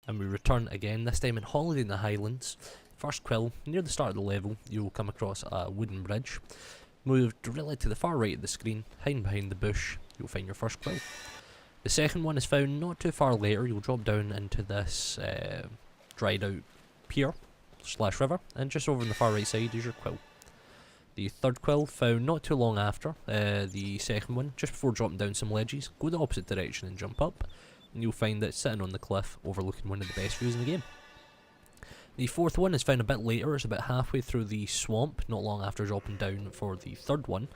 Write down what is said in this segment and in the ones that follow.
and we return again, this time in Holiday in the Highlands. First quill, near the start of the level, you will come across a wooden bridge. Move directly to the far right of the screen, hiding behind the bush, you'll find your first quill. The second one is found not too far later. You'll drop down into this dried out pier / river, and just over on the far right side is your quill. The third quill found not too long after the second one, just before dropping down some ledges. Go the opposite direction and jump up, and you'll find it sitting on the cliff overlooking one of the best views in the game. The fourth one is found a bit later. It's about halfway through the swamp, not long after dropping down for the third one.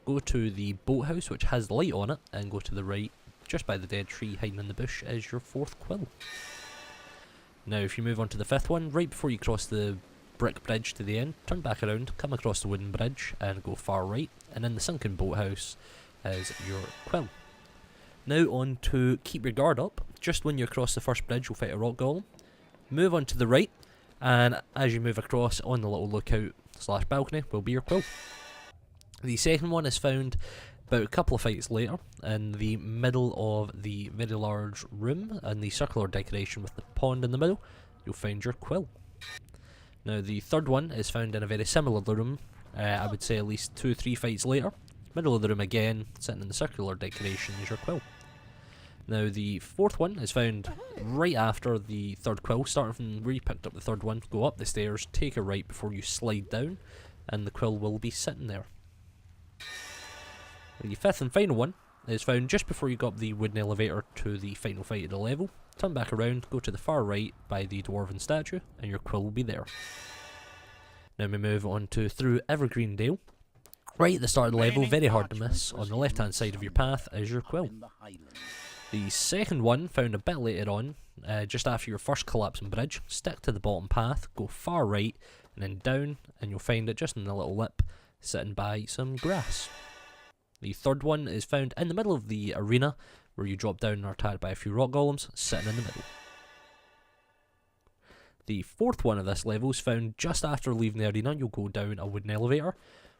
Go to the boathouse, which has the light on it, and go to the right, just by the dead tree hiding in the bush, is your fourth quill. Now if you move on to the fifth one, right before you cross the brick bridge to the end, turn back around, come across the wooden bridge and go far right, and in the sunken boathouse is your quill. Now on to keep your guard up. Just when you cross the first bridge you'll fight a rock golem. Move on to the right, and as you move across on the little lookout / balcony will be your quill. The second one is found about a couple of fights later in the middle of the very large room and the circular decoration with the pond in the middle. You'll find your quill. Now the third one is found in a very similar room, I would say at least 2-3 fights later. Middle of the room again, sitting in the circular decoration is your quill. Now the fourth one is found right after the third quill, starting from where you picked up the third one. Go up the stairs, take a right before you slide down, and the quill will be sitting there. The fifth and final one is found just before you go up the wooden elevator to the final fight of the level. Turn back around, go to the far right by the dwarven statue, and your quill will be there. Now we move on to through Evergreen Dale. Right at the start of the level, very hard to miss, on the left hand side of your path is your quill. The second one, found a bit later on, just after your first collapsing bridge. Stick to the bottom path, go far right, and then down, and you'll find it just in the little lip, sitting by some grass. The third one is found in the middle of the arena, where you drop down and are attacked by a few rock golems, sitting in the middle. The fourth one of this level is found just after leaving the arena. You'll go down a wooden elevator,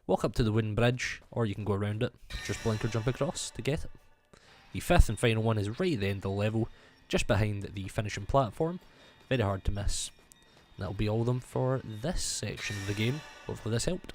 walk up to the wooden bridge, or you can go around it, just blink or jump across to get it. The fifth and final one is right at the end of the level, just behind the finishing platform, very hard to miss. And that'll be all of them for this section of the game. Hopefully this helped.